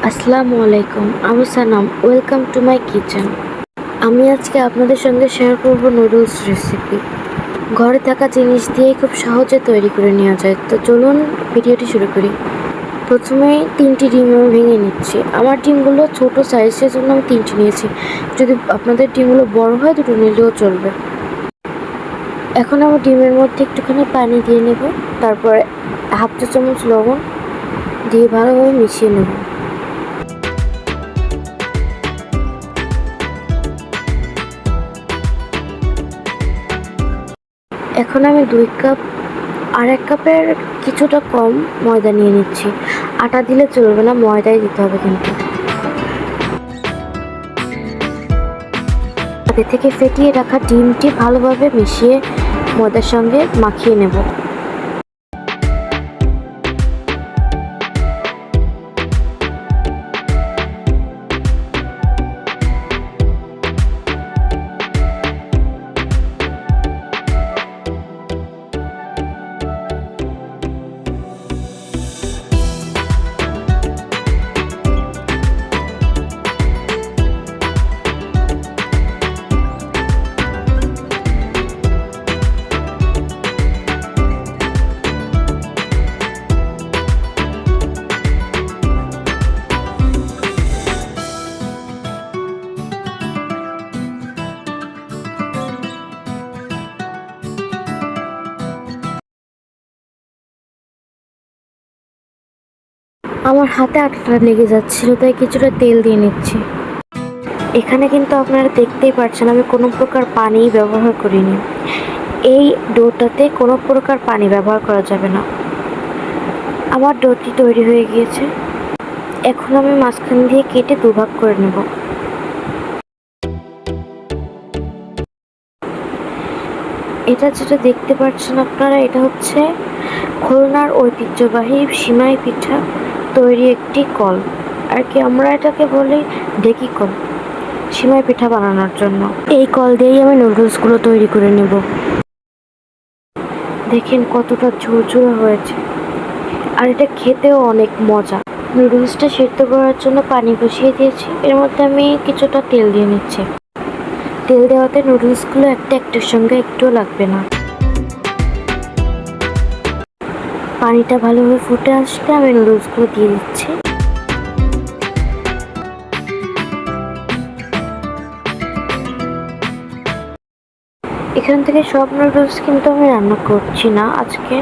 আসসালামু আলাইকুম, আমি Sanam. Welcome to my kitchen. আমি আজকে আপনাদের সঙ্গে শেয়ার করব নুডলস রেসিপি। ঘরে থাকা জিনিস দিয়েই খুব সহজে তৈরি করে নেওয়া যায়। তো চলুন ভিডিওটি শুরু করি। প্রথমে 3টি ডিম আমি ভেঙে নিচ্ছি। আমার ডিমগুলো ছোট সাইজের জন্য আমি 3টি নিয়েছি। যদি আপনাদের ডিমগুলো বড় হয় 2টো নিলেও চলবে। এখন আমি ডিমের মধ্যে একটুখানি পানি দিয়ে নেব, তারপরে হাফ চা চামচ লবণ দিয়ে ভালোভাবে মিশিয়ে নেব। এখন আমি 2 কাপ আর 1 কাপের কিছুটা কম ময়দা নিয়ে নিচ্ছি। আটা দিলে চলবে না, ময়দাই দিতে হবে কিন্তু। আগে থেকে ফেটিয়ে রাখা ডিমটি ভালোভাবে মিশিয়ে ময়দার সঙ্গে মাখিয়ে নেব। আমার হাতে আটটা লেগে যাচ্ছিল, তাই কিছুটা তেল দিয়ে নিচ্ছি। এখানে কিন্তু আপনারা দেখতেই পাচ্ছেন আমি কোনো প্রকার পানি ব্যবহার করিনি। এই ডোটাতে কোনো প্রকার পানি ব্যবহার করা যাবে না। আমার ডোটি তৈরি হয়ে গিয়েছে। এখন আমি মাঝখান দিয়ে কেটে দুভাগ করে নেব। এটা যেটা দেখতে পাচ্ছেন আপনারা, এটা হচ্ছে খুলনার ঐতিহ্যবাহী সিমাই পিঠা তৈরি একটি কল, আর কি আমরা এটাকে বলি ঢেকি কল, সিমাই পিঠা বানানোর জন্য। এই কল দিয়েই আমি নুডলসগুলো তৈরি করে নেব। দেখেন কতটা ঝুরঝুরে হয়েছে, আর এটা খেতেও অনেক মজা। নুডলসটা সেদ্ধ করার জন্য পানি বসিয়ে দিয়েছি, এর মধ্যে আমি কিছুটা তেল দিয়ে নিচ্ছি। তেল দেওয়াতে নুডলসগুলো একটার সঙ্গে একটুও লাগবে না। পানিটা ভালোভাবে ফুটে আসলে আমি নুডলসগুলো দিয়ে দিচ্ছি। এখান থেকে সব নুডলস কিন্তু আমি রান্না করছি না আজকে,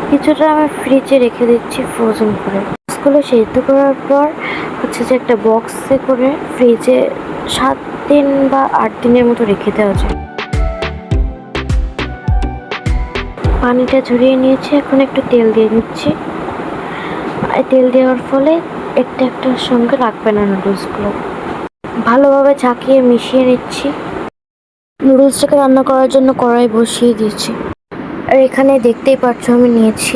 কিছুটা আমি ফ্রিজে রেখে দিচ্ছি ফ্রোজেন করে। নুডলসগুলো সেদ্ধ করার পর হচ্ছে যে একটা বক্সে করে ফ্রিজে 7 দিন বা 8 দিনের মতো রেখে দেওয়া যায়। পানিটা ঝরিয়ে নিয়েছি, এখন একটু তেল দিয়ে নিচ্ছি। তেল দেওয়ার ফলে একটার সঙ্গে লাগবে না নুডলসগুলো। ভালোভাবে ঝাঁকিয়ে মিশিয়ে নিচ্ছি। নুডলসটাকে রান্না করার জন্য কড়াই বসিয়ে দিয়েছি। আর এখানে দেখতেই পাচ্ছ আমি নিয়েছি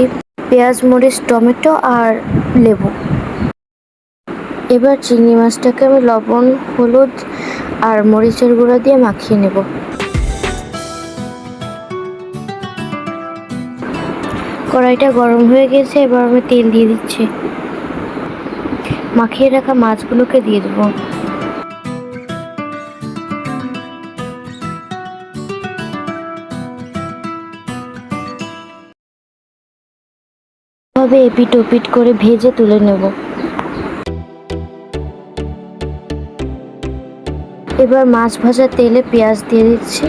পেঁয়াজ, মরিচ, টমেটো আর লেবু। এবার চিংড়ি মাছটাকে আমি লবণ, হলুদ আর মরিচের গুঁড়া দিয়ে মাখিয়ে নেব। কড়াইটা গরম হয়ে গেছে, এবার আমি তেল দিয়ে দিচ্ছি। মাখিয়ে রাখা মাছগুলোকে দিয়ে দেবো। ভাবে এপিট ওপিট করে ভেজে তুলে নেব। এবার মাছ ভাজা তেলে পেঁয়াজ দিয়ে দিচ্ছি।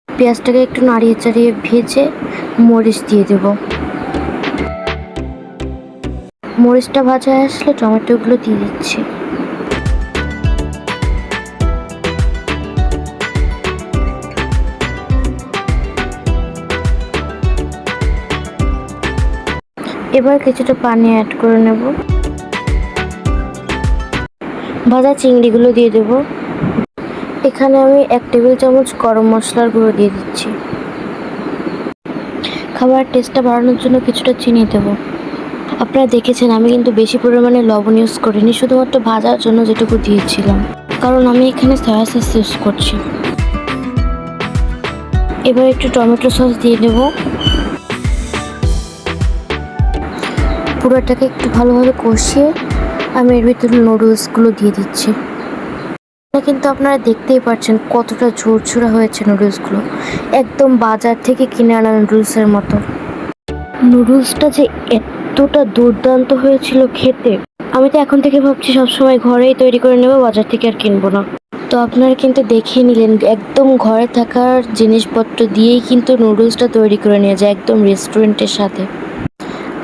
পেঁয়াজটাকে একটু নাড়িয়ে চাড়িয়ে ভেজে মরিচ দিয়ে দেব। মরিচটা ভাজা আসলে টমেটোগুলো দিয়ে দিচ্ছি। এবার কিছুটা পানি অ্যাড করে নেব। ভাজা চিংড়িগুলো দিয়ে দেব। এখানে আমি 1 টেবিল চামচ গরম মশলার গুঁড়ো দিয়ে দিচ্ছি। খাবার টেস্টটা বাড়ানোর জন্য কিছুটা চিনি দেব। আপনারা দেখেছেন আমি কিন্তু বেশি পরিমাণে লবণ ইউজ করিনি, শুধুমাত্র ভাজার জন্য যেটুকু দিয়েছিলাম, কারণ আমি এখানে সয়া সস ইউজ করছি। এবার একটু টমেটো সস দিয়ে দেব। পুরোটাকে একটু ভালোভাবে কষিয়ে আমি এর ভিতরে নুডলসগুলো দিয়ে দিচ্ছি। কিন্তু আপনারা দেখতেই পাচ্ছেন কতটা ঝুরঝুরা হয়েছে নুডলসগুলো, একদম বাজার থেকে কিনে আনা নুডলসের মতো। নুডলসটা যে এতটা দুর্দান্ত হয়েছিল খেতে, আমি তো এখন থেকে ভাবছি সবসময় ঘরেই তৈরি করে নেবো, বাজার থেকে আর কিনবো না। তো আপনারা কিন্তু দেখিয়ে নিলেন একদম ঘরে থাকার জিনিসপত্র দিয়েই কিন্তু নুডলসটা তৈরি করে নিয়ে যায় একদম রেস্টুরেন্টের সাথে।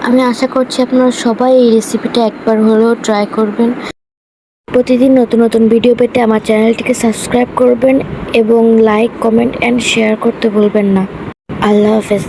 আমি আশা করছি আপনারা সবাই এই রেসিপিটা একবার হলেও ট্রাই করবেন। প্রতিদিন নতুন নতুন ভিডিও পেতে আমার চ্যানেলটিকে সাবস্ক্রাইব করবেন এবং লাইক, কমেন্ট অ্যান্ড শেয়ার করতে ভুলবেন না। আল্লাহ হাফেজ।